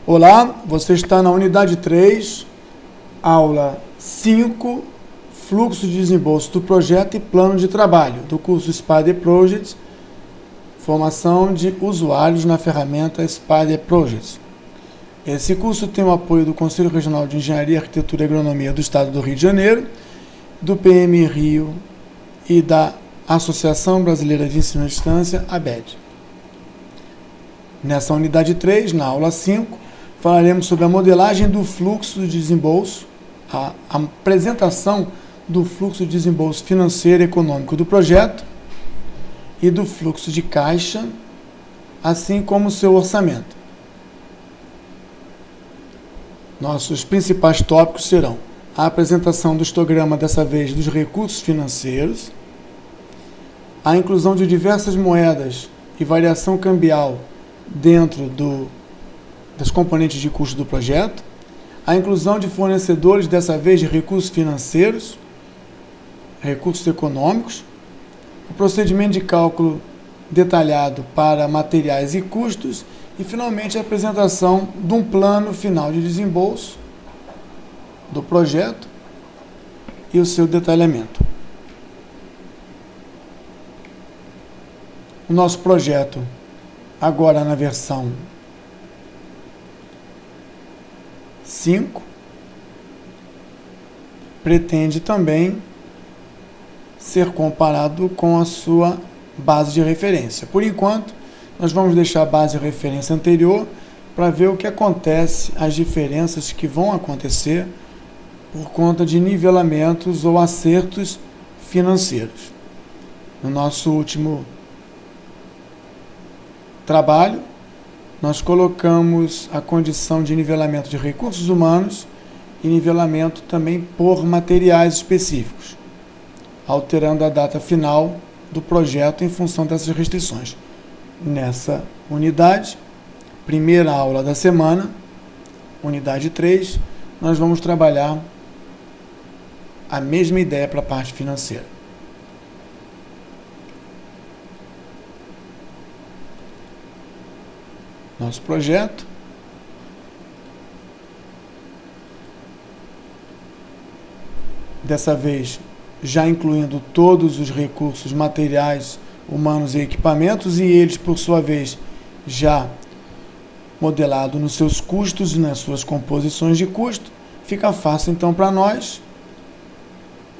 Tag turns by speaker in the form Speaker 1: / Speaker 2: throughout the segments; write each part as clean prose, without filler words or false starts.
Speaker 1: Olá, você está na unidade 3, aula 5, fluxo de desembolso do projeto e plano de trabalho, do curso Spider Projects, formação de usuários na ferramenta Spider Projects. Esse curso tem o apoio do Conselho Regional de Engenharia, Arquitetura e Agronomia do Estado do Rio de Janeiro, do PM Rio e da Associação Brasileira de Ensino à Distância, ABED. Nessa unidade 3, na aula 5, falaremos sobre a modelagem do fluxo de desembolso, a apresentação do fluxo de desembolso financeiro e econômico do projeto e do fluxo de caixa, assim como o seu orçamento. Nossos principais tópicos serão a apresentação do histograma, dessa vez dos recursos financeiros, a inclusão de diversas moedas e variação cambial dentro das componentes de custo do projeto, a inclusão de fornecedores, dessa vez de recursos financeiros, recursos econômicos, o procedimento de cálculo detalhado para materiais e custos e, finalmente, a apresentação de um plano final de desembolso do projeto e o seu detalhamento. O nosso projeto, agora na versão 5, pretende também ser comparado com a sua base de referência. Por enquanto, nós vamos deixar a base de referência anterior para ver o que acontece, as diferenças que vão acontecer por conta de nivelamentos ou acertos financeiros. No nosso último trabalho, nós colocamos a condição de nivelamento de recursos humanos e nivelamento também por materiais específicos, alterando a data final do projeto em função dessas restrições. Nessa unidade, primeira aula da semana, unidade 3, nós vamos trabalhar a mesma ideia para a parte financeira. Nosso projeto dessa vez já incluindo todos os recursos materiais, humanos e equipamentos, e eles, por sua vez, já modelado nos seus custos e nas suas composições de custo, fica fácil então para nós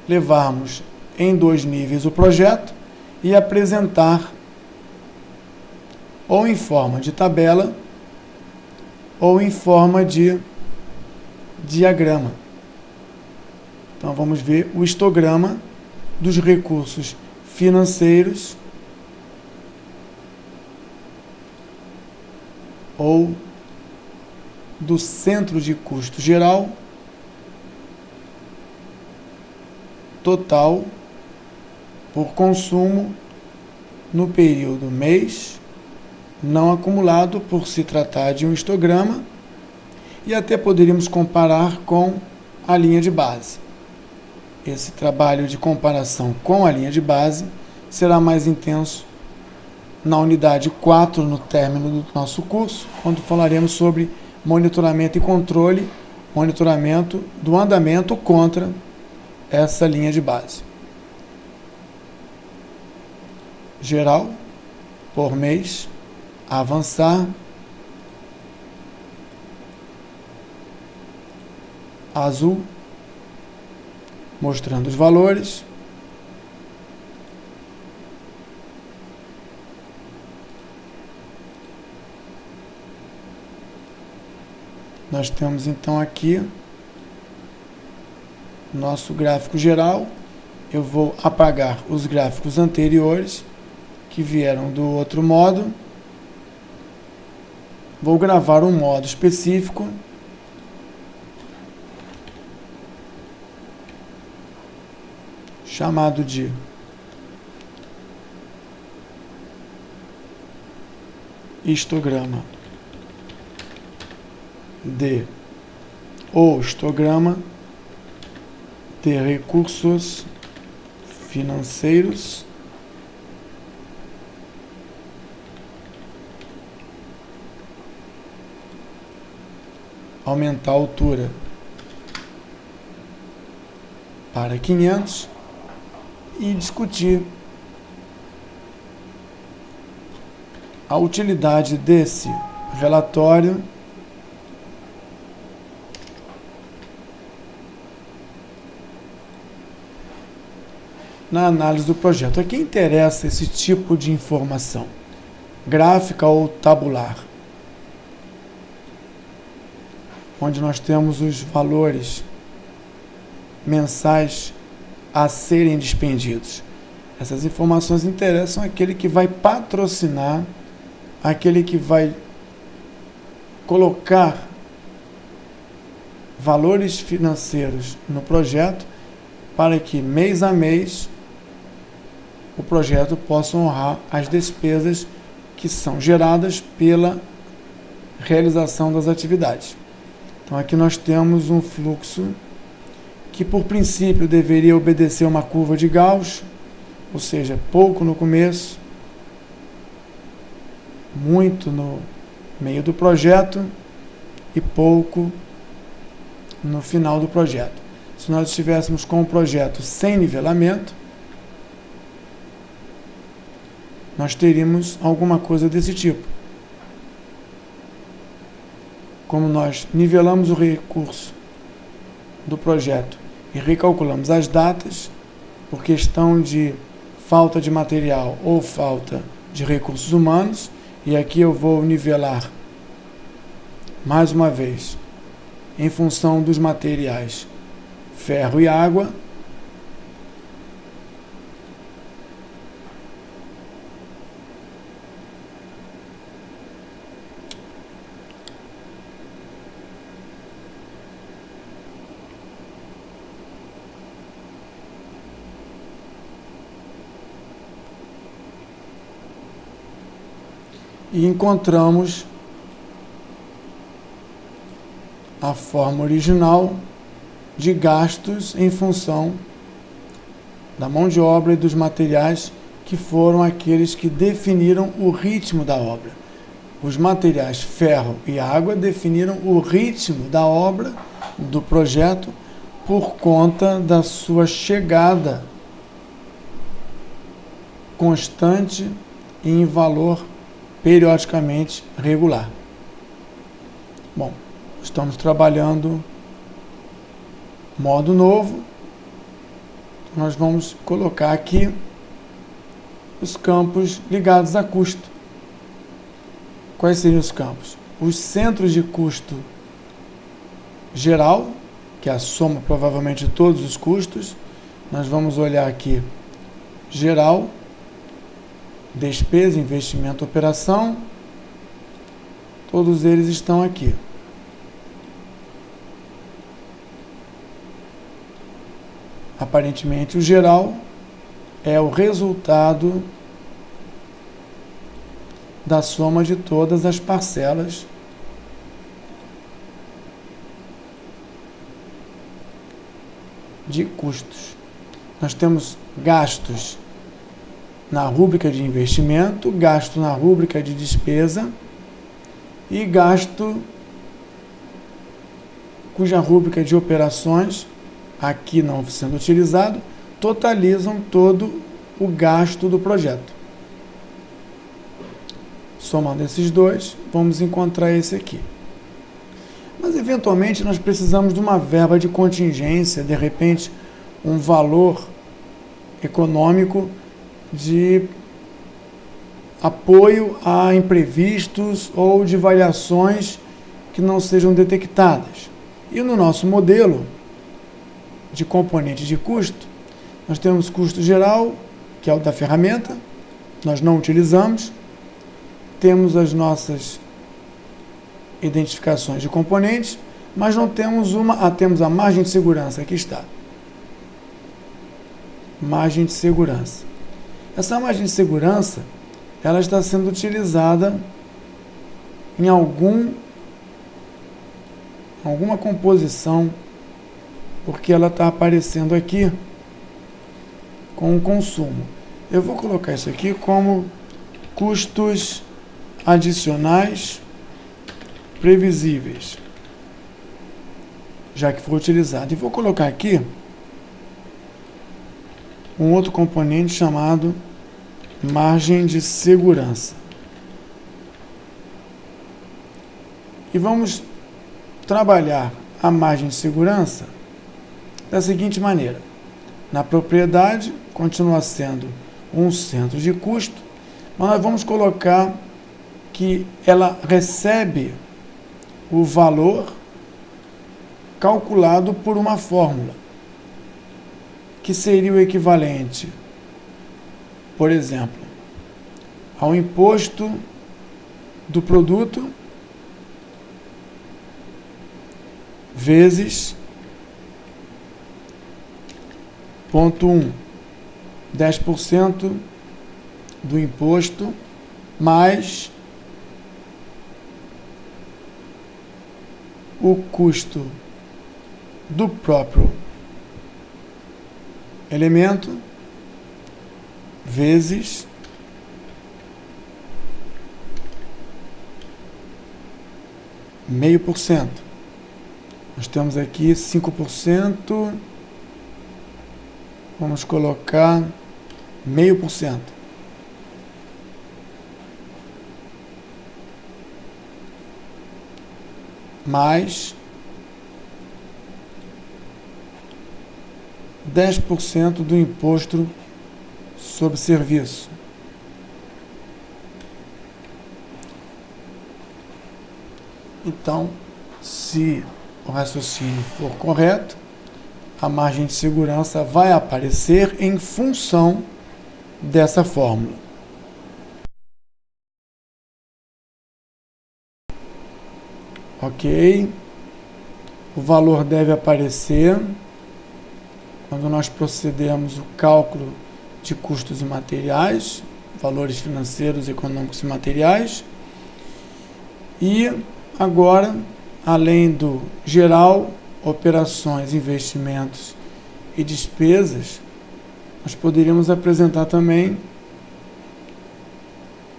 Speaker 1: levarmos em 2 níveis o projeto e apresentar ou em forma de tabela ou em forma de diagrama. Então vamos ver o histograma dos recursos financeiros ou do centro de custo geral total por consumo no período mês não acumulado, por se tratar de um histograma, e até poderíamos comparar com a linha de base. Esse trabalho de comparação com a linha de base será mais intenso na unidade 4, no término do nosso curso, quando falaremos sobre monitoramento e controle, monitoramento do andamento contra essa linha de base. Geral, por mês, avançar, azul, mostrando os valores, nós temos então aqui nosso gráfico geral. Eu vou apagar os gráficos anteriores que vieram do outro modo. Vou gravar um modo específico chamado de histograma ou histograma de recursos financeiros aumentar a altura para 500 e discutir a utilidade desse relatório na análise do projeto. A quem interessa esse tipo de informação? Gráfica ou tabular? Onde nós temos os valores mensais a serem despendidos. Essas informações interessam aquele que vai patrocinar, aquele que vai colocar valores financeiros no projeto para que mês a mês o projeto possa honrar as despesas que são geradas pela realização das atividades. Então aqui nós temos um fluxo que por princípio deveria obedecer uma curva de Gauss, ou seja, pouco no começo, muito no meio do projeto e pouco no final do projeto. Se nós estivéssemos com um projeto sem nivelamento, nós teríamos alguma coisa desse tipo. Como nós nivelamos o recurso do projeto e recalculamos as datas, por questão de falta de material ou falta de recursos humanos, e aqui eu vou nivelar mais uma vez em função dos materiais ferro e água. E encontramos a forma original de gastos em função da mão de obra e dos materiais, que foram aqueles que definiram o ritmo da obra. Os materiais ferro e água definiram o ritmo da obra, do projeto, por conta da sua chegada constante e em valor periodicamente regular. Bom, estamos trabalhando modo novo. Nós vamos colocar aqui os campos ligados a custo. Quais seriam os campos? Os centros de custo geral, que é a soma provavelmente de todos os custos. Nós vamos olhar aqui geral, despesa, investimento, operação, todos eles estão aqui. Aparentemente, o geral é o resultado da soma de todas as parcelas de custos. Nós temos gastos na rúbrica de investimento, gasto na rúbrica de despesa e gasto cuja rúbrica de operações, aqui não sendo utilizado, totalizam todo o gasto do projeto. Somando esses dois, vamos encontrar esse aqui. Mas, eventualmente, nós precisamos de uma verba de contingência, de repente, um valor econômico de apoio a imprevistos ou de variações que não sejam detectadas. E no nosso modelo de componente de custo, nós temos custo geral, que é o da ferramenta, nós não utilizamos. Temos as nossas identificações de componentes, mas não temos temos a margem de segurança, aqui está. Margem de segurança. Essa margem de segurança, ela está sendo utilizada em alguma composição, porque ela está aparecendo aqui com o consumo. Eu vou colocar isso aqui como custos adicionais previsíveis. já que foi utilizado. E vou colocar aqui um outro componente chamado margem de segurança. E vamos trabalhar a margem de segurança da seguinte maneira. Na propriedade, continua sendo um centro de custo, mas nós vamos colocar que ela recebe o valor calculado por uma fórmula, que seria o equivalente, por exemplo, ao imposto do produto vezes ponto 1, 10% do imposto mais o custo do próprio elemento vezes meio por cento. Nós temos aqui 5%, vamos colocar 0,5%. Mais 10% do imposto sobre serviço. Então, se o raciocínio for correto, a margem de segurança vai aparecer em função dessa fórmula. Ok. O valor deve aparecer quando nós procedermos o cálculo de custos e materiais, valores financeiros, econômicos e materiais. E agora, além do geral, operações, investimentos e despesas, nós poderíamos apresentar também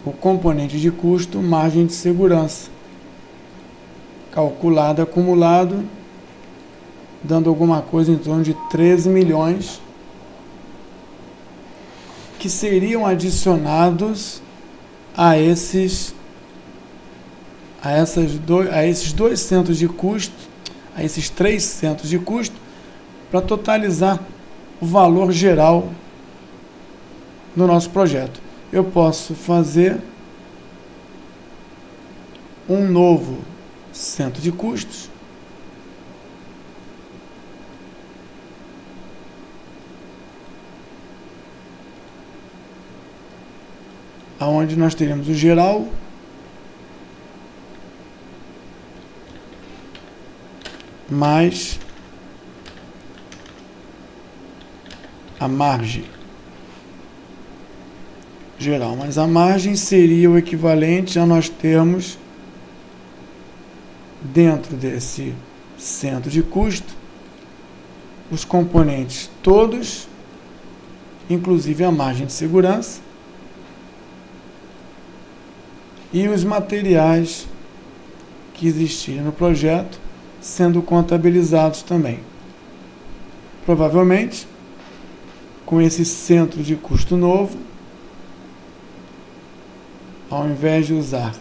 Speaker 1: o componente de custo, margem de segurança, calculado, acumulado, dando alguma coisa em torno de 13 milhões, que seriam adicionados a esses dois centros de custo, a esses 3 centros de custo, para totalizar o valor geral do nosso projeto. Eu posso fazer um novo centro de custos, aonde nós teremos o geral mais a margem geral, mas a margem seria o equivalente a nós termos dentro desse centro de custo os componentes todos, inclusive a margem de segurança, e os materiais que existirem no projeto sendo contabilizados também. Provavelmente, com esse centro de custo novo, ao invés de usar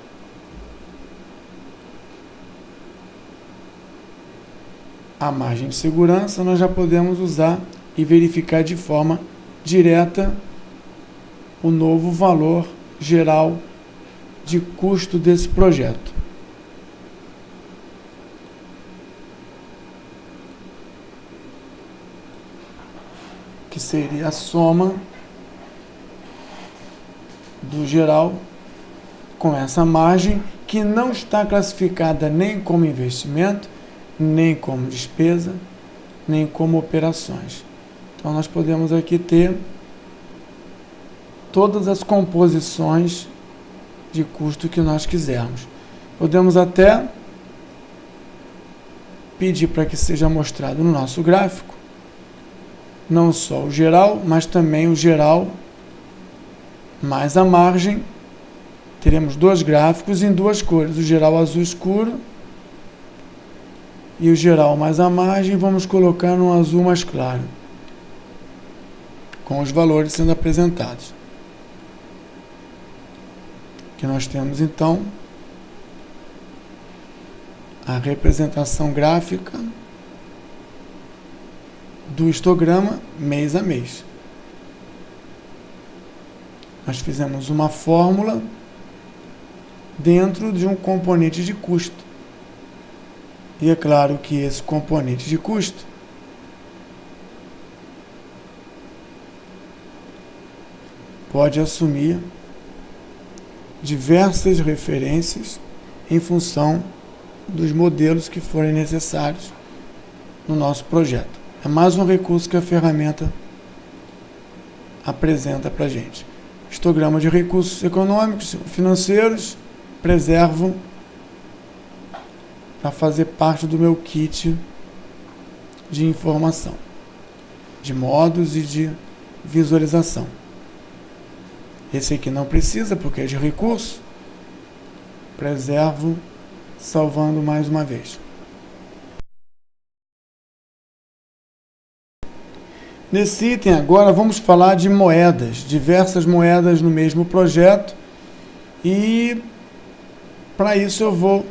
Speaker 1: a margem de segurança, nós já podemos usar e verificar de forma direta o novo valor geral de custo desse projeto. Que seria a soma do geral com essa margem, que não está classificada nem como investimento, nem como despesa, nem como operações. Então, nós podemos aqui ter todas as composições de custo que nós quisermos. Podemos até pedir para que seja mostrado no nosso gráfico não só o geral, mas também o geral mais a margem. Teremos dois gráficos em duas cores, o geral azul escuro e o geral mais a margem vamos colocar no azul mais claro, com os valores sendo apresentados. Aqui nós temos então a representação gráfica do histograma mês a mês. Nós fizemos uma fórmula dentro de um componente de custo. E é claro que esse componente de custo pode assumir diversas referências em função dos modelos que forem necessários no nosso projeto. É mais um recurso que a ferramenta apresenta para a gente. Histograma de recursos econômicos, financeiros, preservo para fazer parte do meu kit de informação, de modos e de visualização. Esse aqui não precisa porque é de recurso. Preservo, salvando mais uma vez. Nesse item agora vamos falar de moedas, diversas moedas no mesmo projeto, e para isso eu vou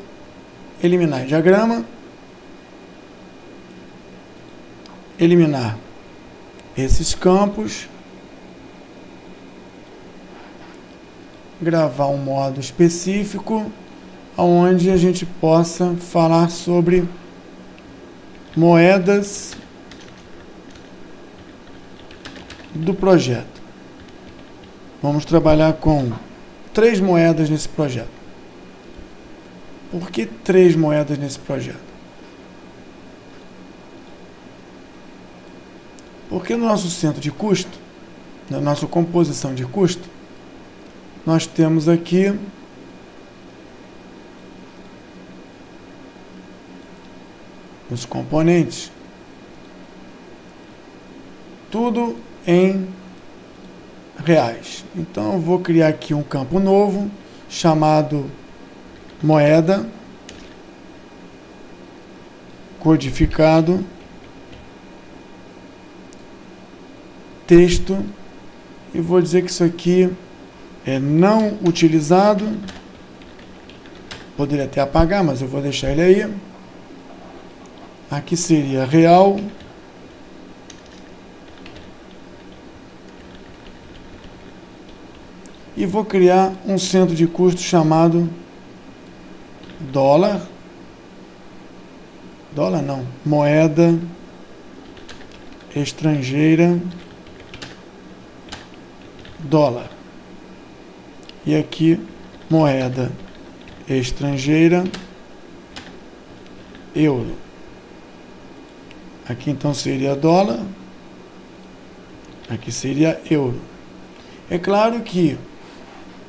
Speaker 1: eliminar diagrama, eliminar esses campos, gravar um modo específico onde a gente possa falar sobre moedas do projeto. Vamos trabalhar com 3 moedas nesse projeto. Por que 3 moedas nesse projeto? Porque no nosso centro de custo, na nossa composição de custo, nós temos aqui os componentes, tudo em reais. Então eu vou criar aqui um campo novo chamado moeda, codificado, texto, e vou dizer que isso aqui é não utilizado. Poderia até apagar, mas eu vou deixar ele aí. Aqui seria real. E vou criar um centro de custo chamado dólar. Dólar não, moeda estrangeira, dólar. E aqui, moeda estrangeira, euro. Aqui então seria dólar, aqui seria euro. É claro que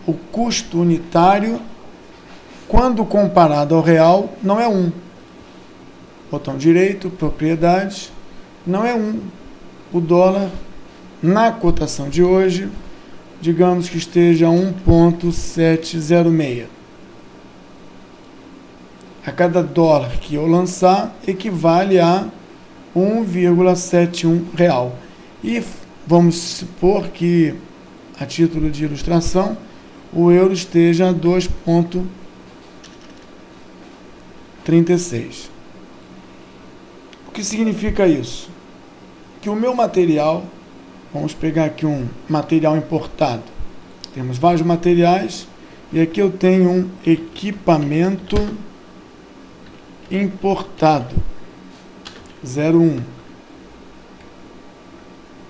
Speaker 1: o custo unitário, quando comparado ao real, não é 1. Botão direito, propriedades, não é 1. O dólar, na cotação de hoje, digamos que esteja 1,706. A cada dólar que eu lançar, equivale a 1,71 real. E vamos supor que, a título de ilustração, o euro esteja a 2,36. O que significa isso? Que o meu material, vamos pegar aqui um material importado. Temos vários materiais e aqui eu tenho um equipamento importado 01.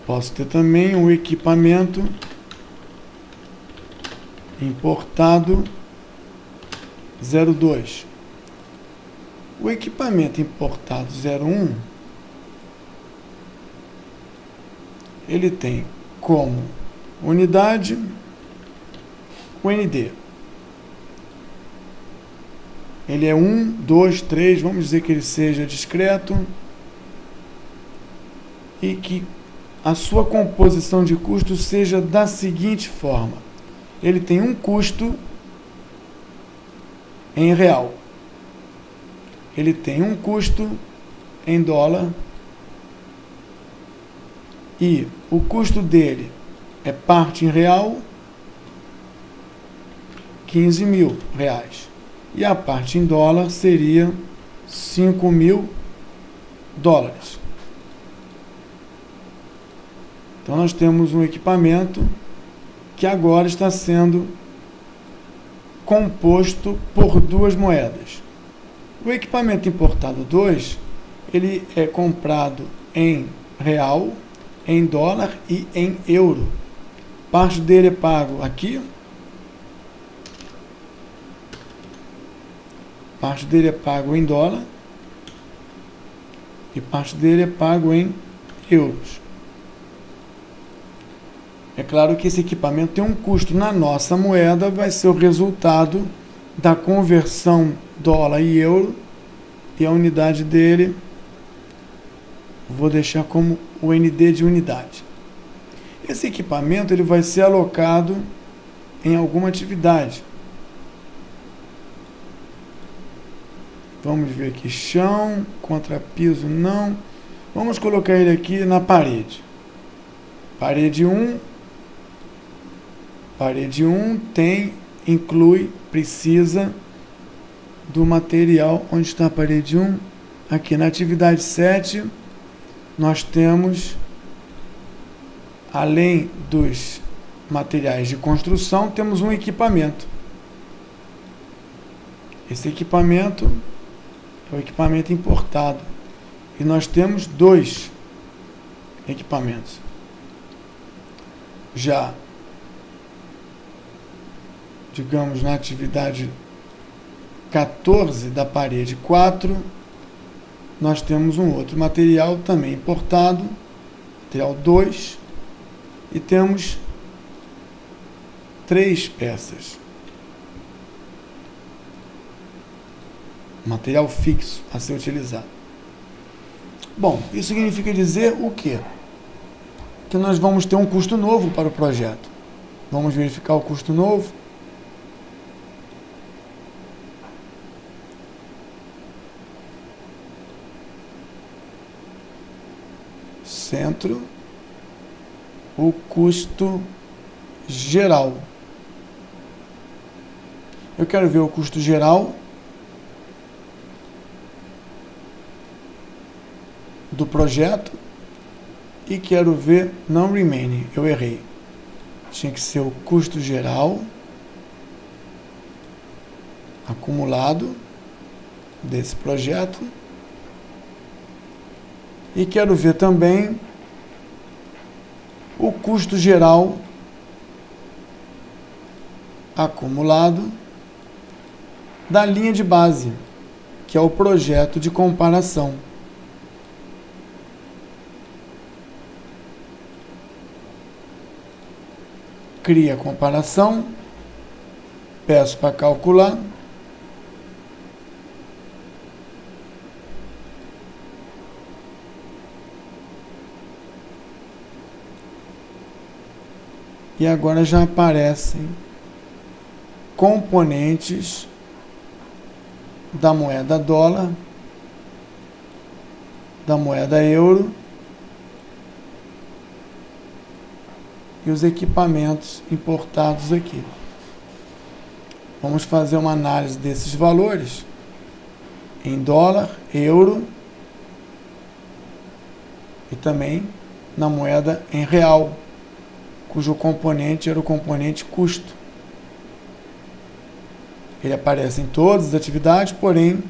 Speaker 1: Posso ter também um equipamento importado 02. O equipamento importado 01, ele tem como unidade o ND. Ele é 1, 2, 3, vamos dizer que ele seja discreto e que a sua composição de custo seja da seguinte forma: ele tem um custo em real, ele tem um custo em dólar e o custo dele é parte em real, R$15.000. E a parte em dólar seria $5.000. Então nós temos um equipamento que agora está sendo composto por duas moedas. O equipamento importado 2, ele é comprado em real, em dólar e em euro. Parte dele é pago aqui. Parte dele é pago em dólar e parte dele é pago em euros. É claro que esse equipamento tem um custo na nossa moeda, vai ser o resultado da conversão dólar e euro, e a unidade dele vou deixar como UND de unidade. Esse equipamento ele vai ser alocado em alguma atividade. Vamos ver aqui, chão, contrapiso não. Vamos colocar ele aqui na parede. Parede 1. Parede 1 precisa do material. Onde está a parede 1? Aqui na atividade 7, nós temos, além dos materiais de construção, temos um equipamento. Esse equipamento é o equipamento importado. E nós temos dois equipamentos. Já, digamos, na atividade 14 da parede 4, nós temos um outro material também importado, material 2, e temos 3 peças. Material fixo a ser utilizado. Bom, isso significa dizer o quê? Que nós vamos ter um custo novo para o projeto. Vamos verificar o custo novo. Centro, o custo geral. Eu quero ver o custo geral do projeto e quero ver não remaining. Eu errei. Tinha que ser o custo geral acumulado desse projeto. E quero ver também o custo geral acumulado da linha de base, que é o projeto de comparação. Cria a comparação, peço para calcular. E agora já aparecem componentes da moeda dólar, da moeda euro e os equipamentos importados aqui. Vamos fazer uma análise desses valores em dólar, euro e também na moeda em real, cujo componente era o componente custo. Ele aparece em todas as atividades, porém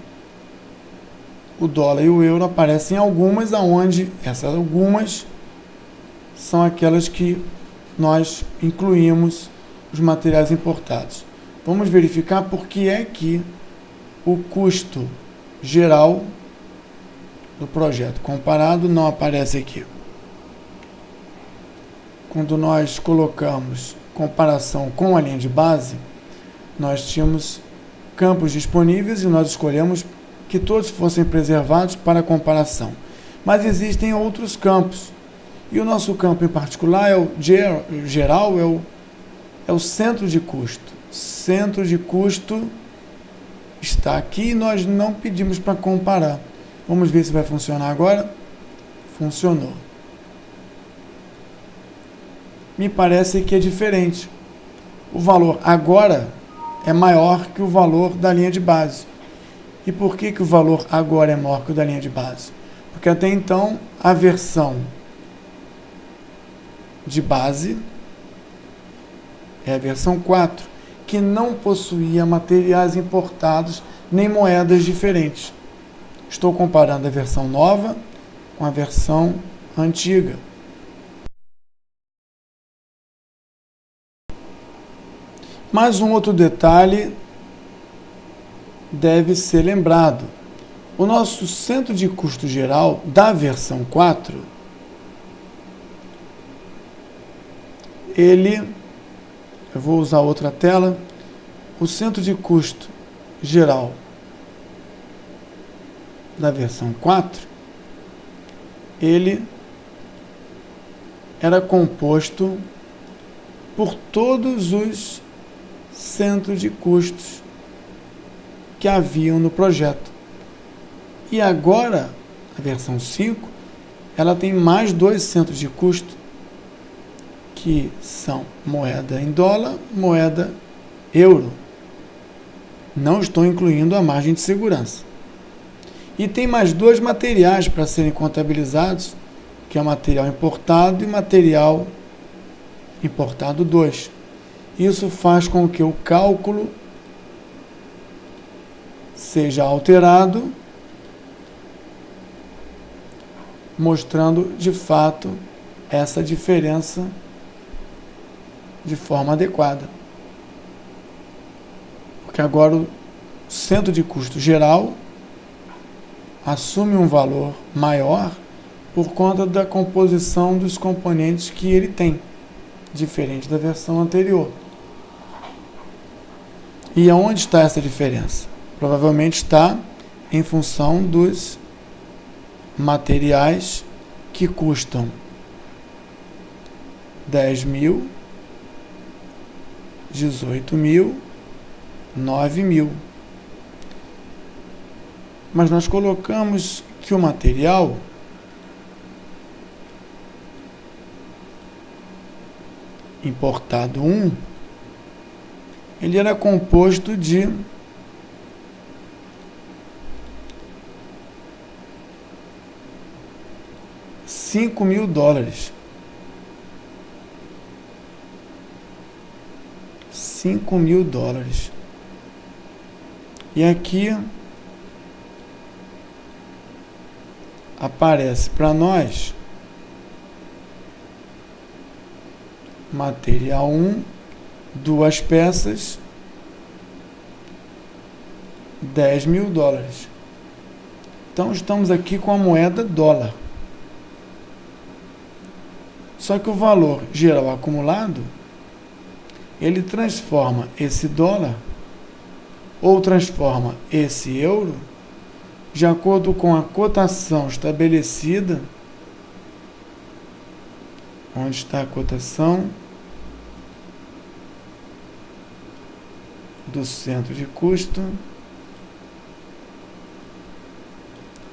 Speaker 1: o dólar e o euro aparecem em algumas, aonde essas algumas são aquelas que nós incluímos os materiais importados. Vamos verificar por que é que o custo geral do projeto comparado não aparece aqui. Quando nós colocamos comparação com a linha de base, nós tínhamos campos disponíveis e nós escolhemos que todos fossem preservados para comparação. Mas existem outros campos. E o nosso campo em particular é o geral, é o centro de custo. Centro de custo está aqui e nós não pedimos para comparar. Vamos ver se vai funcionar agora. Funcionou. Me parece que é diferente. O valor agora é maior que o valor da linha de base. E por que o valor agora é maior que o da linha de base? Porque até então a versão de base é a versão 4, que não possuía materiais importados nem moedas diferentes. Estou comparando a versão nova com a versão antiga. Mais um outro detalhe deve ser lembrado. O nosso centro de custo geral da versão 4, eu vou usar outra tela, o centro de custo geral da versão 4, ele era composto por todos os centros de custos que haviam no projeto. E agora, a versão 5, ela tem mais 2 centros de custo, que são moeda em dólar, moeda euro. Não estou incluindo a margem de segurança. E tem mais 2 materiais para serem contabilizados, que é o material importado e material importado 2. Isso faz com que o cálculo seja alterado, mostrando de fato essa diferença de forma adequada. Porque agora o centro de custo geral assume um valor maior por conta da composição dos componentes que ele tem, diferente da versão anterior. E aonde está essa diferença? Provavelmente está em função dos materiais que custam 10 mil, 18 mil, 9 mil. Mas nós colocamos que o material importado 1, ele era composto de $5.000. $5.000. E aqui aparece para nós material 1, 2 peças, $10.000. Então estamos aqui com a moeda dólar. Só que o valor geral acumulado, ele transforma esse dólar ou transforma esse euro de acordo com a cotação estabelecida. Onde está a cotação do centro de custo?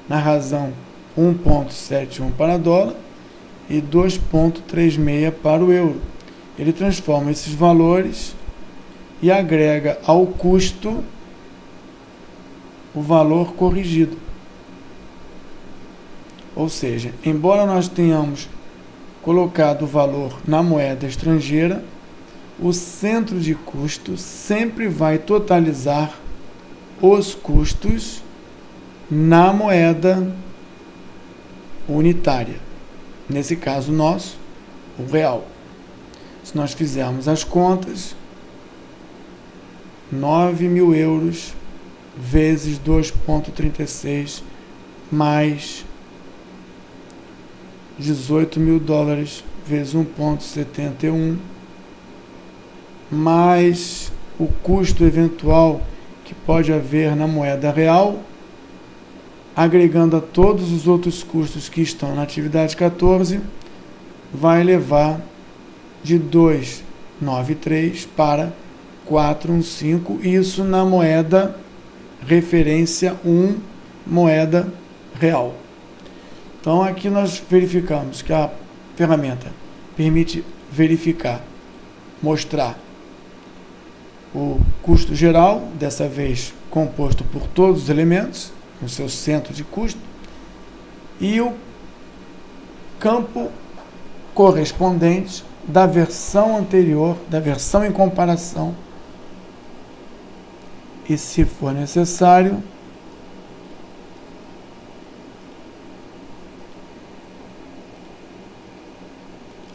Speaker 1: Na razão 1,71 para dólar e 2,36 para o euro. Ele transforma esses valores e agrega ao custo o valor corrigido. Ou seja, embora nós tenhamos colocado o valor na moeda estrangeira, o centro de custo sempre vai totalizar os custos na moeda unitária. Nesse caso nosso, o real. Se nós fizermos as contas, 9.000 euros vezes 2,36 mais $18.000 vezes 1,71 mais o custo eventual que pode haver na moeda real, agregando a todos os outros custos que estão na atividade 14, vai levar de 293 para 415, isso na moeda referência 1, moeda real. Então aqui nós verificamos que a ferramenta permite verificar, mostrar o custo geral, dessa vez composto por todos os elementos, no seu centro de custo, e o campo correspondente da versão anterior, da versão em comparação, e, se for necessário,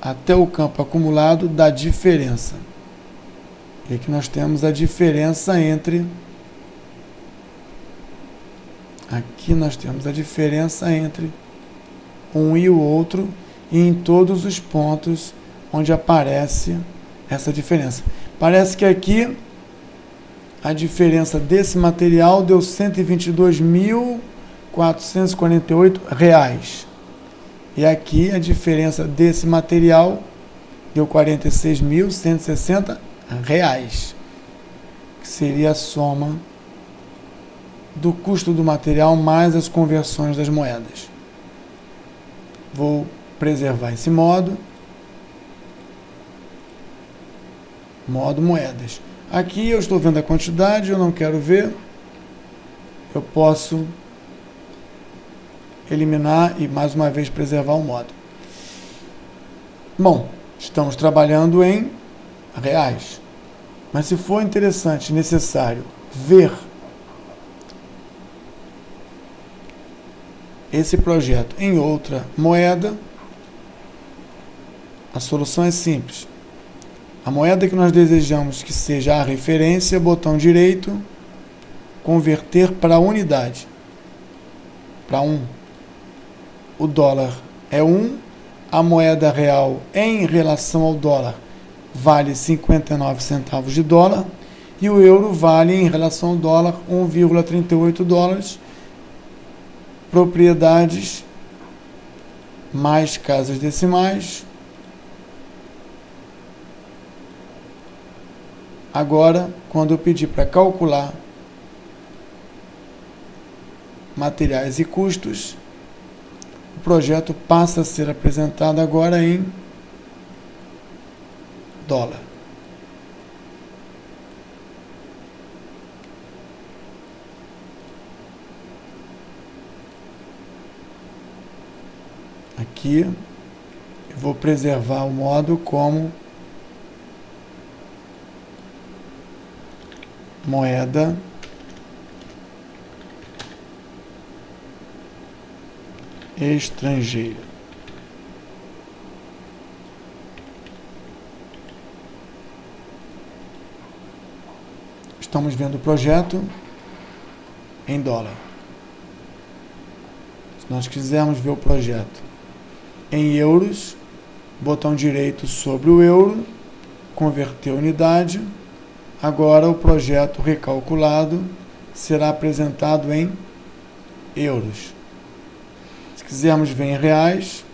Speaker 1: até o campo acumulado da diferença. E aqui nós temos a diferença entre um e o outro, e em todos os pontos onde aparece essa diferença. Parece que aqui a diferença desse material deu R$ 122.448. E aqui a diferença desse material deu R$ 46.160, que seria a soma do custo do material mais as conversões das moedas. Vou preservar esse modo moedas. Aqui eu estou vendo a quantidade, eu não quero ver, eu posso eliminar e mais uma vez preservar o modo. Bom, estamos trabalhando em reais, mas se for interessante, necessário ver esse projeto em outra moeda, a solução é simples. A moeda que nós desejamos que seja a referência, botão direito, converter para unidade, para 1. O dólar é 1, a moeda real em relação ao dólar vale 59 centavos de dólar, e o euro vale em relação ao dólar 1,38 dólares, propriedades mais casas decimais. Agora, quando eu pedir para calcular materiais e custos, o projeto passa a ser apresentado agora em dólar. Aqui eu vou preservar o modo como moeda estrangeira. Estamos vendo o projeto em dólar. Se nós quisermos ver o projeto em euros, botão direito sobre o euro, converter unidade. Agora o projeto recalculado será apresentado em euros. Se quisermos ver em reais,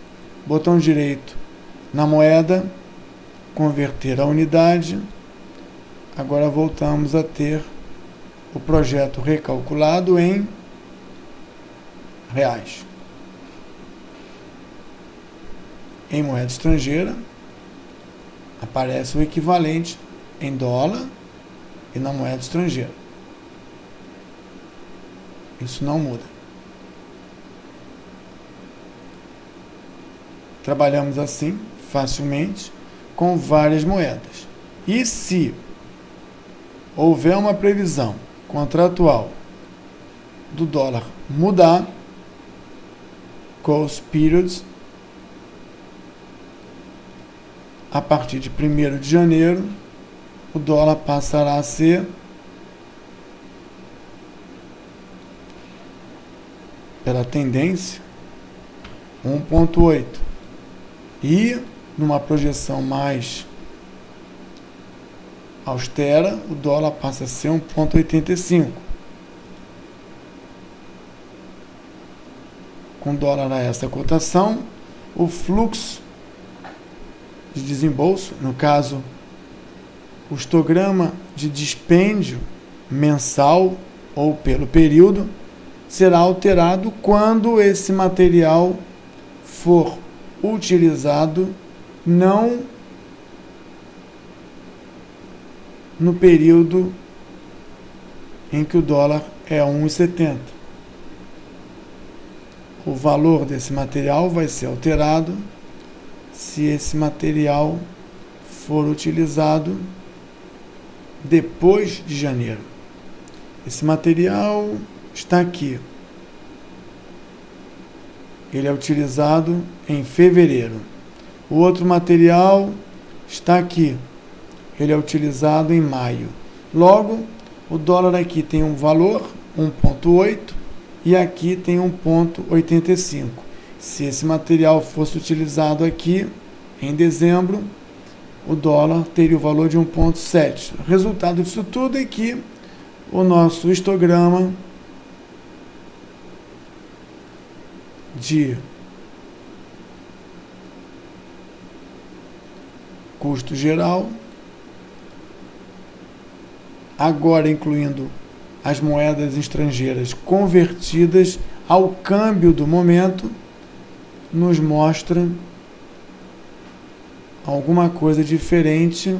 Speaker 1: botão direito na moeda, converter a unidade. Agora voltamos a ter o projeto recalculado em reais. Em moeda estrangeira, aparece o equivalente em dólar e na moeda estrangeira. Isso não muda. Trabalhamos assim, facilmente, com várias moedas. E se houver uma previsão contratual do dólar mudar, close periods, a partir de 1º de janeiro, o dólar passará a ser pela tendência 1,8 e numa projeção mais austera, o dólar passa a ser 1,85. Com dólar a essa cotação, o fluxo de desembolso, no caso, o histograma de dispêndio mensal ou pelo período, será alterado quando esse material for utilizado não no período em que o dólar é 1,70. O valor desse material vai ser alterado se esse material for utilizado depois de janeiro. Esse material está aqui. Ele é utilizado em fevereiro. O outro material está aqui. Ele é utilizado em maio. Logo, o dólar aqui tem um valor, 1,8, e aqui tem 1,85. Se esse material fosse utilizado aqui em dezembro, o dólar teria o valor de 1,7. O resultado disso tudo é que o nosso histograma de custo geral, agora incluindo as moedas estrangeiras convertidas ao câmbio do momento, nos mostra alguma coisa diferente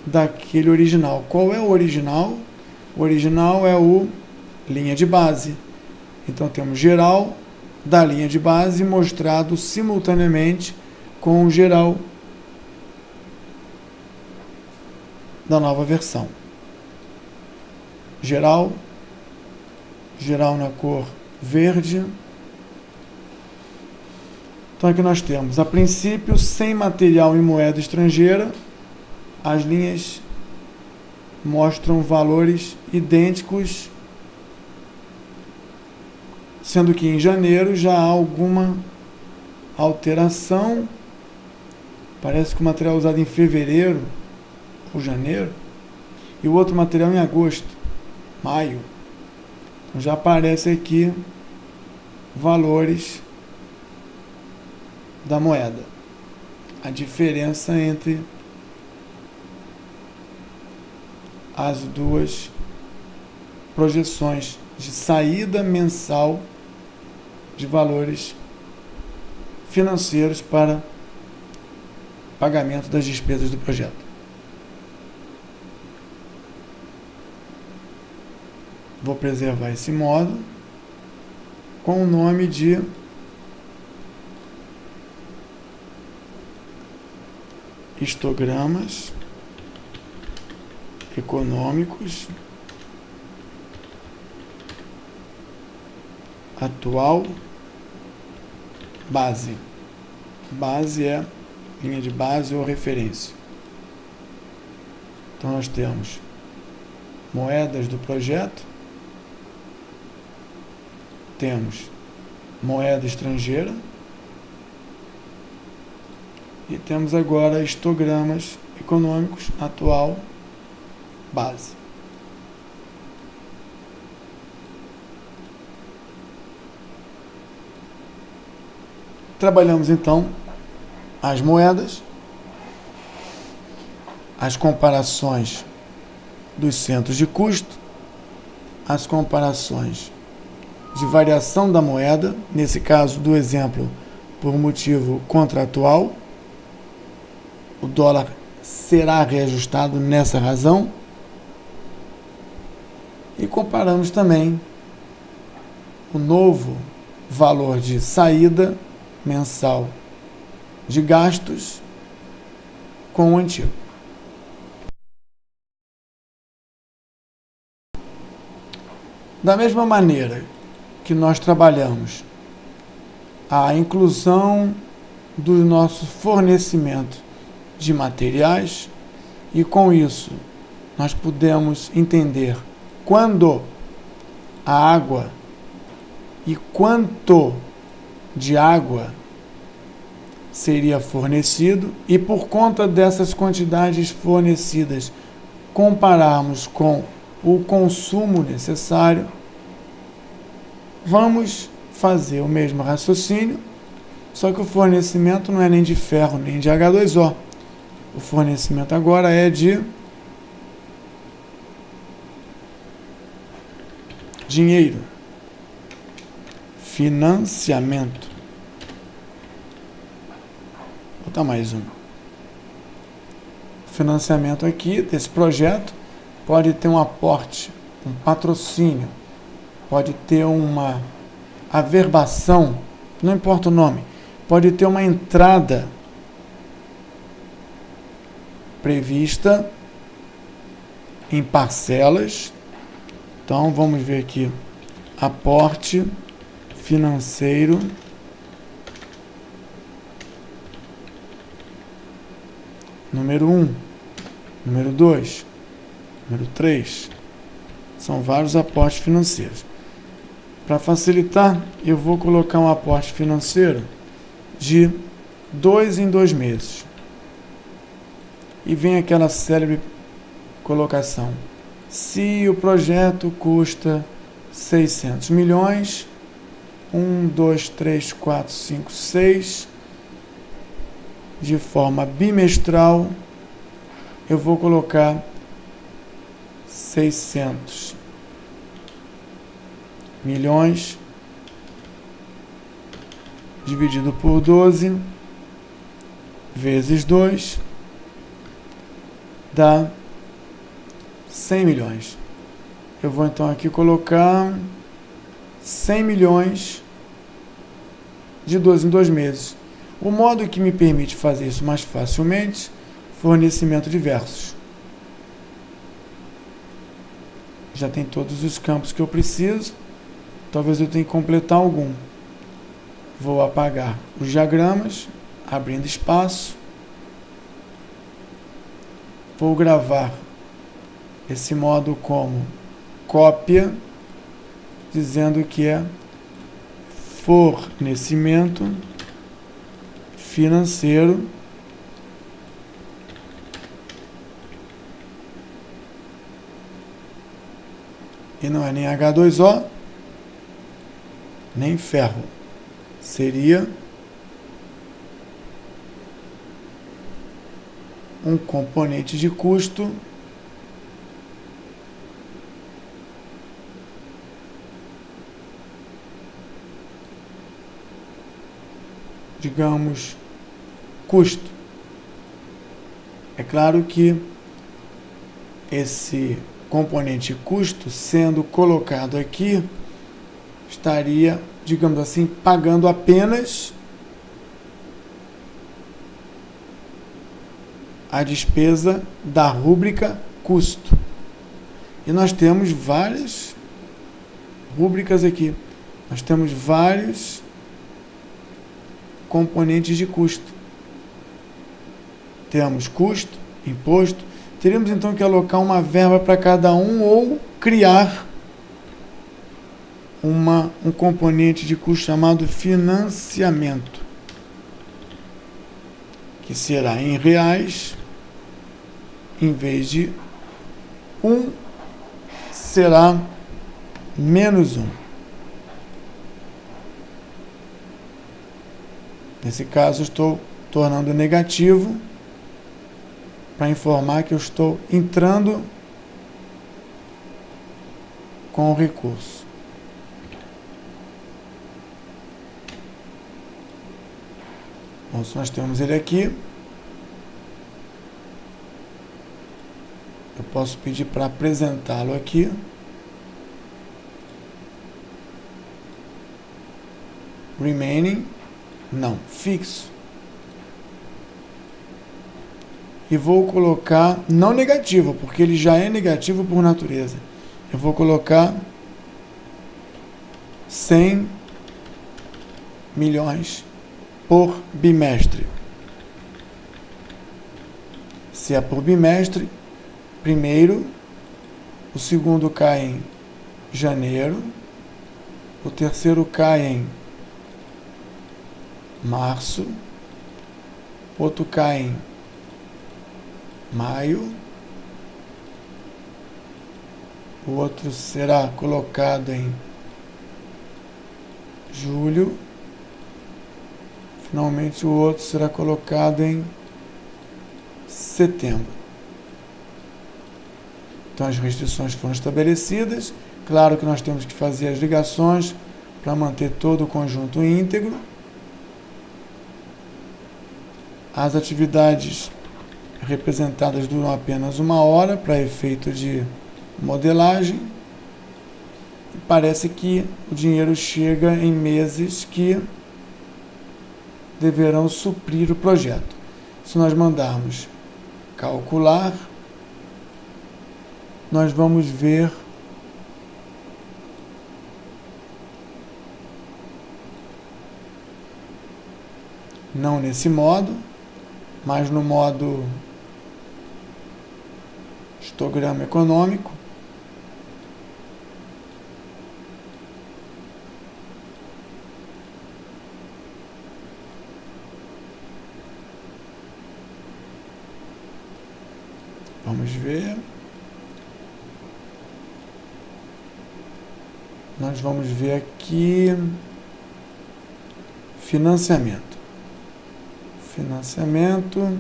Speaker 1: daquele original. Qual é o original? O original é o linha de base. Então temos geral da linha de base mostrado simultaneamente com o geral da nova versão. Geral na cor verde. Então aqui nós temos, a princípio, sem material em moeda estrangeira, as linhas mostram valores idênticos, sendo que em janeiro já há alguma alteração. Parece que o material usado em fevereiro ou janeiro, e o outro material em agosto, maio. Então já aparece aqui valores da moeda. A diferença entre as duas projeções de saída mensal de valores financeiros para pagamento das despesas do projeto. Vou preservar esse módulo com o nome de histogramas econômicos atual base. Base é linha de base ou referência. Então nós temos moedas do projeto, temos moeda estrangeira e temos agora histogramas econômicos atual base. Trabalhamos então as moedas, as comparações dos centros de custo, as comparações de variação da moeda, nesse caso do exemplo por motivo contratual, o dólar será reajustado nessa razão, e comparamos também o novo valor de saída mensal de gastos com o antigo. Da mesma maneira que nós trabalhamos a inclusão do nosso fornecimento de materiais, e com isso nós podemos entender quando a água e quanto de água seria fornecido, e por conta dessas quantidades fornecidas compararmos com o consumo necessário, vamos fazer o mesmo raciocínio, só que o fornecimento não é nem de ferro nem de H2O. O fornecimento agora é de dinheiro. Financiamento. Vou botar mais um. Financiamento aqui desse projeto pode ter um aporte, um patrocínio, pode ter uma averbação, não importa o nome, pode ter uma entrada prevista em parcelas. Então vamos ver aqui, aporte financeiro número 1, número 2, número 3. São vários aportes financeiros. Para facilitar, eu vou colocar um aporte financeiro de 2 em 2 meses. E vem aquela célebre colocação. Se o projeto custa 600 milhões, 1, 2, 3, 4, 5, 6, de forma bimestral, eu vou colocar 600 milhões dividido por 12 vezes 2 dá 100 milhões. Eu vou então aqui colocar 100 milhões de 2 em 2 meses. O modo que me permite fazer isso mais facilmente, fornecimento de versos. Já tem todos os campos que eu preciso. Talvez eu tenha que completar algum. Vou apagar os diagramas, abrindo espaço. Vou gravar esse modo como cópia, dizendo que é fornecimento financeiro e não é nem H2O nem ferro, seria um componente de custo digamos custo. É claro que esse componente custo sendo colocado aqui estaria, digamos assim, pagando apenas a despesa da rúbrica custo. E nós temos várias rúbricas aqui. Nós temos vários componentes de custo. Temos custo, imposto. Teríamos então que alocar uma verba para cada um ou criar um componente de custo chamado financiamento, que será em reais, em vez de 1, será menos 1. Nesse caso, estou tornando negativo para informar que eu estou entrando com o recurso. Bom, se nós temos ele aqui, eu posso pedir para apresentá-lo aqui. Remaining, não, fixo. E vou colocar, não negativo, porque ele já é negativo por natureza. Eu vou colocar 100 milhões por bimestre. Se é por bimestre, primeiro, o segundo cai em janeiro, o terceiro cai em março, outro cai em maio, o outro será colocado em julho, finalmente o outro será colocado em setembro. Então as restrições foram estabelecidas, Claro que nós temos que fazer as ligações para manter todo o conjunto íntegro. As atividades representadas duram apenas 1 hora para efeito de modelagem. E parece que o dinheiro chega em meses que deverão suprir o projeto. Se nós mandarmos calcular, nós vamos ver não nesse modo, mas no modo histograma econômico. Vamos ver. Nós vamos ver aqui financiamento. Financiamento,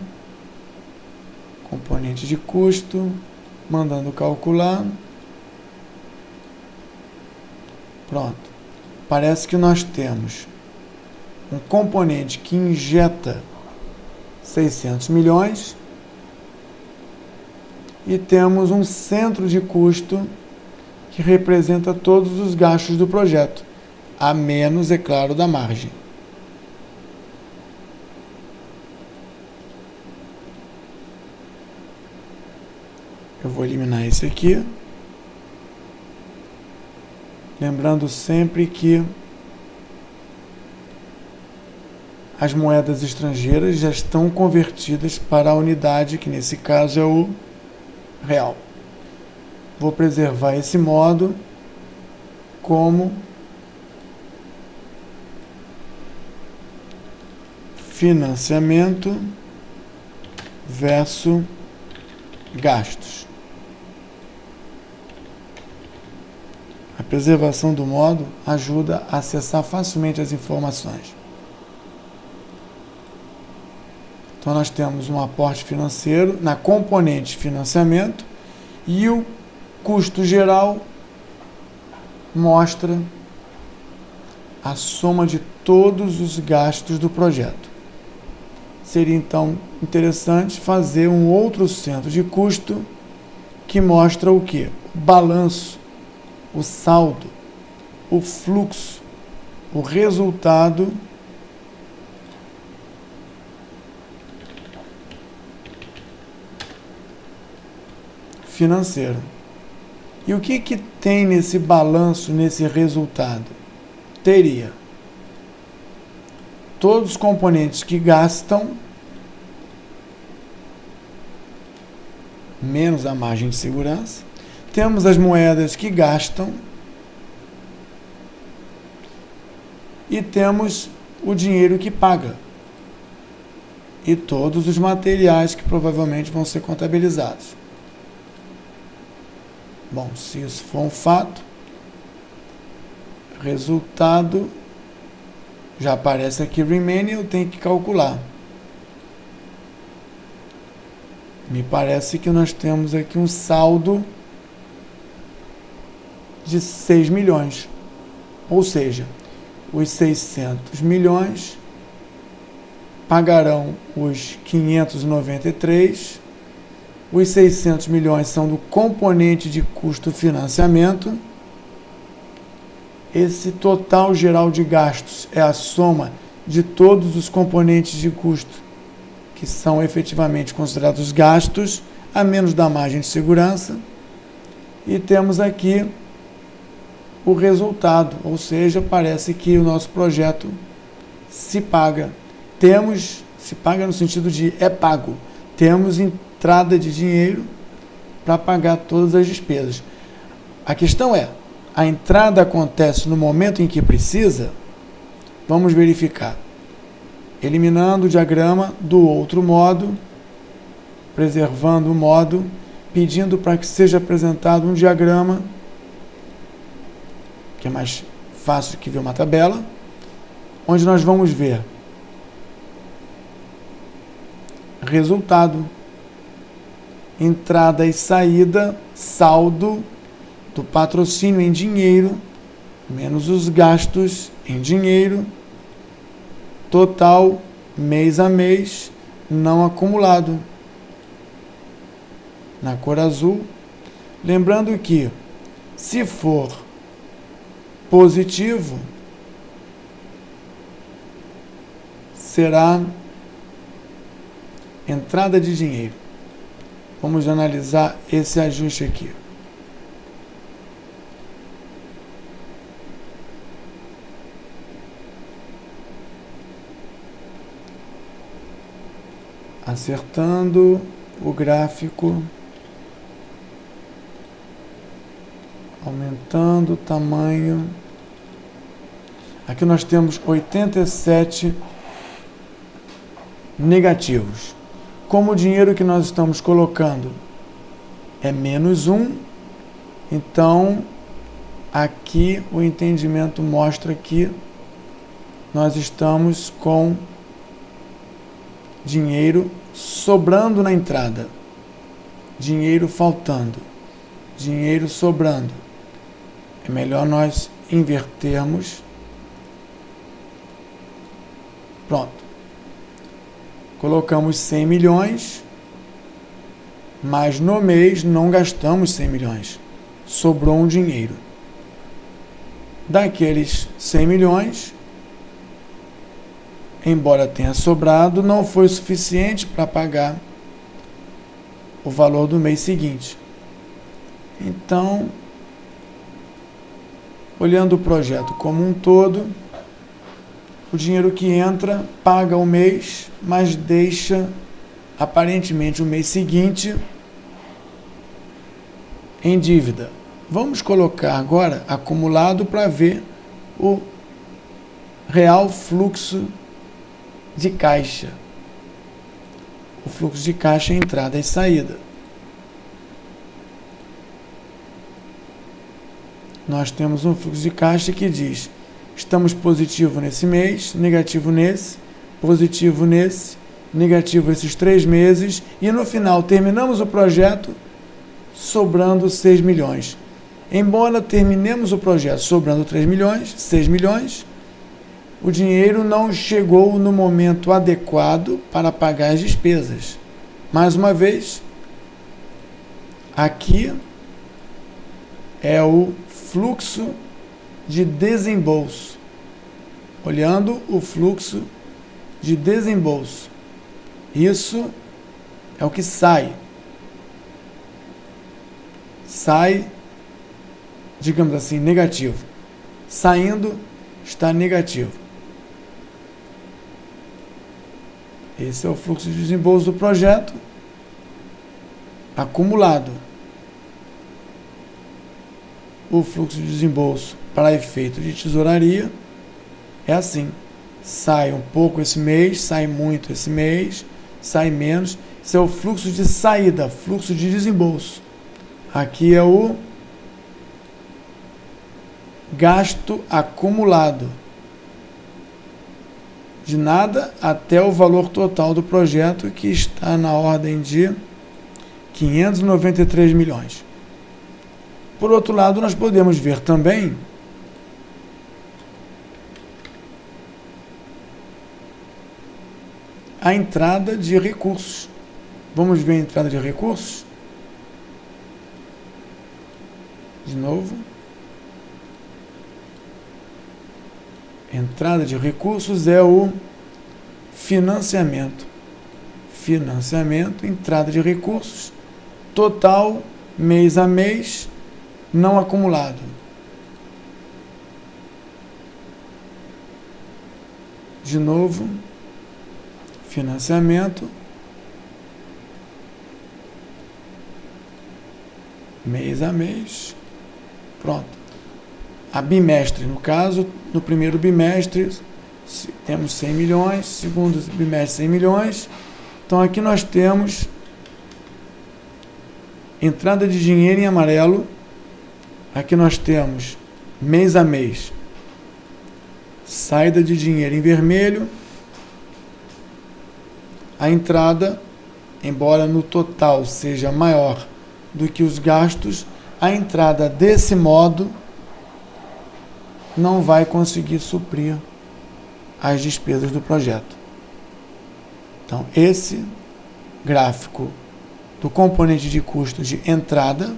Speaker 1: componente de custo, mandando calcular. Pronto. Parece que nós temos um componente que injeta 600 milhões e temos um centro de custo que representa todos os gastos do projeto, a menos, é claro, da margem. Eu vou eliminar esse aqui. Lembrando sempre que as moedas estrangeiras já estão convertidas para a unidade, que nesse caso é o real. Vou preservar esse modo como financiamento versus gastos. A preservação do modo ajuda a acessar facilmente as informações. Então nós temos um aporte financeiro na componente financiamento e o custo geral mostra a soma de todos os gastos do projeto. Seria então interessante fazer um outro centro de custo que mostra o quê? O balanço, o saldo, o fluxo, o resultado financeiro. E o que tem nesse balanço, nesse resultado? Teria todos os componentes que gastam, menos a margem de segurança. Temos as moedas que gastam e temos o dinheiro que paga e todos os materiais que provavelmente vão ser contabilizados. Bom, se isso for um fato, resultado, já aparece aqui remaining, eu tenho que calcular. Me parece que nós temos aqui um saldo de 6 milhões. Ou seja, os 600 milhões pagarão os 593. Os 600 milhões são do componente de custo financiamento. Esse total geral de gastos é a soma de todos os componentes de custo que são efetivamente considerados gastos, a menos da margem de segurança. E temos aqui o resultado, ou seja, parece que o nosso projeto se paga. Se paga no sentido de é pago. Temos entrada de dinheiro para pagar todas as despesas. A questão é, a entrada acontece no momento em que precisa? Vamos verificar. Eliminando o diagrama do outro modo, preservando o modo, pedindo para que seja apresentado um diagrama, que é mais fácil que ver uma tabela, onde nós vamos ver resultado, entrada e saída, saldo, do patrocínio em dinheiro, menos os gastos em dinheiro, total, mês a mês, não acumulado. Na cor azul, lembrando que, se for positivo, será entrada de dinheiro. Vamos analisar esse ajuste aqui. Acertando o gráfico, aumentando o tamanho. Aqui nós temos 87 negativos. Como o dinheiro que nós estamos colocando é menos 1, então aqui o entendimento mostra que nós estamos com dinheiro sobrando na entrada, dinheiro faltando, dinheiro sobrando. É melhor nós invertermos. Pronto. Colocamos 100 milhões, mas no mês não gastamos 100 milhões. Sobrou um dinheiro. Daqueles 100 milhões, embora tenha sobrado, não foi suficiente para pagar o valor do mês seguinte. Então, olhando o projeto como um todo, o dinheiro que entra paga o mês, mas deixa aparentemente o mês seguinte em dívida. Vamos colocar agora acumulado para ver o real fluxo de caixa. O fluxo de caixa é entrada e saída. Nós temos um fluxo de caixa que diz: estamos positivo nesse mês, negativo nesse, positivo nesse, negativo esses 3 meses, e no final terminamos o projeto sobrando 6 milhões. Embora terminemos o projeto sobrando 3 milhões, 6 milhões, o dinheiro não chegou no momento adequado para pagar as despesas. Mais uma vez, aqui é o fluxo de desembolso. Olhando o fluxo de desembolso. Isso é o que sai. Sai, digamos assim, negativo. Saindo, está negativo. Esse é o fluxo de desembolso do projeto acumulado. O fluxo de desembolso para efeito de tesouraria é assim: sai um pouco esse mês, sai muito esse mês, sai menos. Esse é o fluxo de saída, fluxo de desembolso. Aqui é o gasto acumulado, de nada até o valor total do projeto, que está na ordem de 593 milhões. Por outro lado, nós podemos ver também a entrada de recursos. Vamos ver a entrada de recursos? De novo. Entrada de recursos é o financiamento. Financiamento, entrada de recursos, total, mês a mês, não acumulado. De novo, financiamento, mês a mês, pronto. A bimestre, no caso, no primeiro bimestre temos 100 milhões, segundo bimestre 100 milhões. Então aqui nós temos entrada de dinheiro em amarelo. Aqui nós temos mês a mês, saída de dinheiro em vermelho. A entrada, embora no total seja maior do que os gastos, a entrada desse modo não vai conseguir suprir as despesas do projeto. Então, esse gráfico do componente de custo de entrada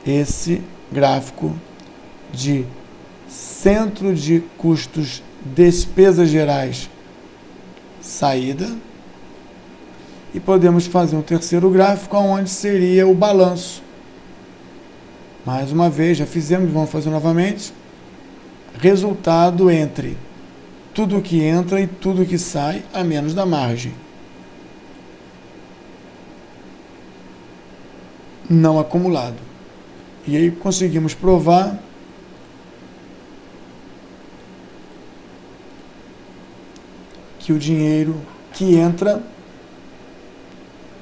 Speaker 1: esse gráfico de centro de custos, despesas gerais, saída, e podemos fazer um terceiro gráfico onde seria o balanço. Mais uma vez, já fizemos, vamos fazer novamente. Resultado entre tudo que entra e tudo que sai, a menos da margem. Não acumulado. E aí conseguimos provar que o dinheiro que entra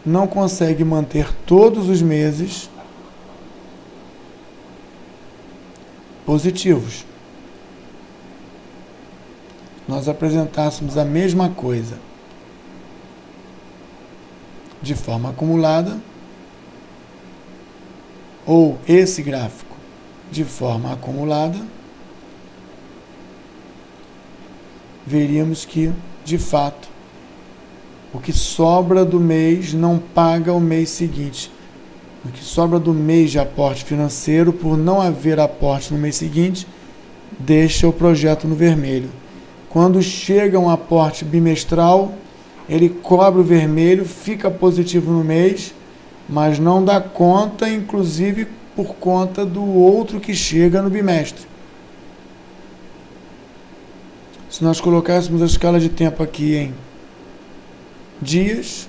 Speaker 1: não consegue manter todos os meses positivos. Nós apresentássemos a mesma coisa de forma acumulada, ou esse gráfico de forma acumulada, veríamos que, de fato, o que sobra do mês não paga o mês seguinte. O que sobra do mês de aporte financeiro, por não haver aporte no mês seguinte, deixa o projeto no vermelho. Quando chega um aporte bimestral, ele cobre o vermelho, fica positivo no mês, mas não dá conta, inclusive por conta do outro que chega no bimestre. Se nós colocássemos a escala de tempo aqui em dias,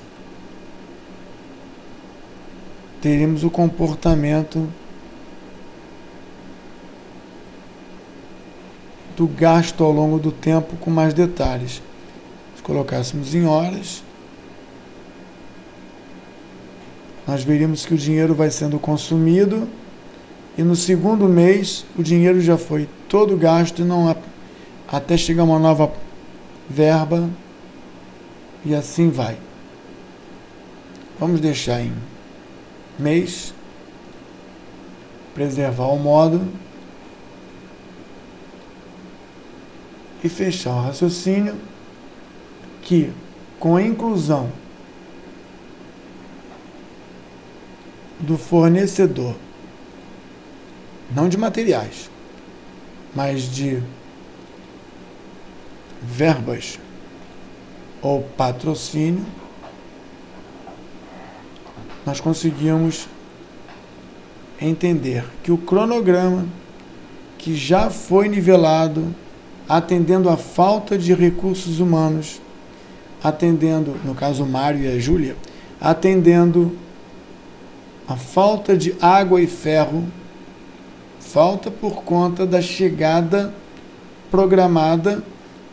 Speaker 1: teríamos o comportamento do gasto ao longo do tempo com mais detalhes. Se colocássemos em horas, nós veríamos que o dinheiro vai sendo consumido e no segundo mês o dinheiro já foi todo gasto e não até chegar uma nova verba, e assim vai. Vamos deixar em mês, preservar o modo e fechar o raciocínio que, com a inclusão do fornecedor, não de materiais, mas de verbas ou patrocínio, nós conseguimos entender que o cronograma, que já foi nivelado, atendendo à falta de recursos humanos, atendendo, no caso o Mário e a Júlia, atendendo a falta de água e ferro, falta por conta da chegada programada,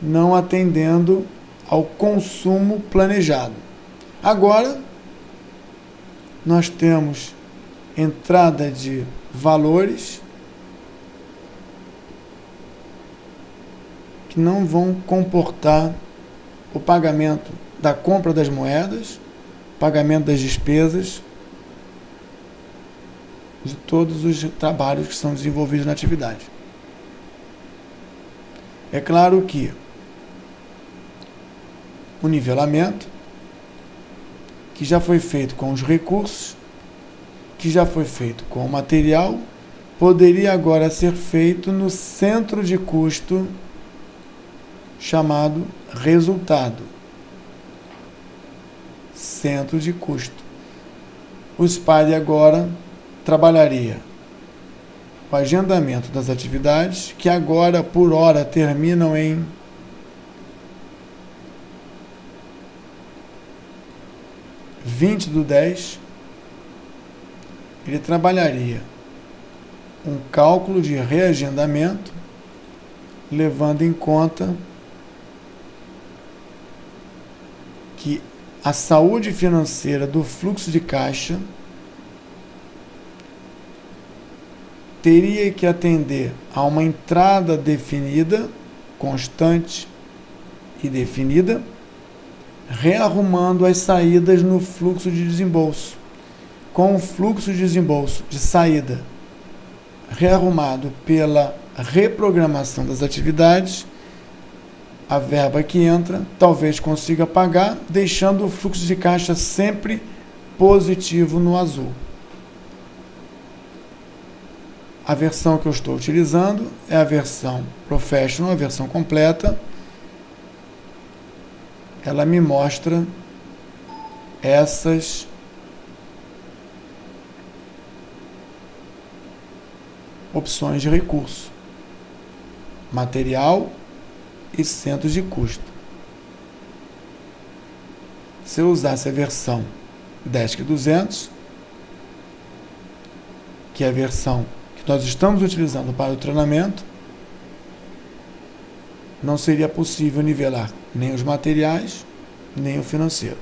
Speaker 1: não atendendo ao consumo planejado. Agora, nós temos entrada de valores que não vão comportar o pagamento da compra das moedas, pagamento das despesas, de todos os trabalhos que são desenvolvidos na atividade. É claro que o nivelamento, que já foi feito com os recursos, que já foi feito com o material, poderia agora ser feito no centro de custo chamado resultado. Centro de custo. O SPAD agora trabalharia o agendamento das atividades, que agora, por hora, terminam em 20/10. Ele trabalharia um cálculo de reagendamento, levando em conta que a saúde financeira do fluxo de caixa teria que atender a uma entrada definida, constante e definida, rearrumando as saídas no fluxo de desembolso. Com o fluxo de desembolso de saída rearrumado pela reprogramação das atividades, a verba que entra talvez consiga pagar, deixando o fluxo de caixa sempre positivo no azul. A versão que eu estou utilizando é a versão Professional, a versão completa. Ela me mostra essas opções de recurso: material e centros de custo. Se eu usasse a versão Desk 200, que é a versão que nós estamos utilizando para o treinamento, não seria possível nivelar nem os materiais, nem o financeiro.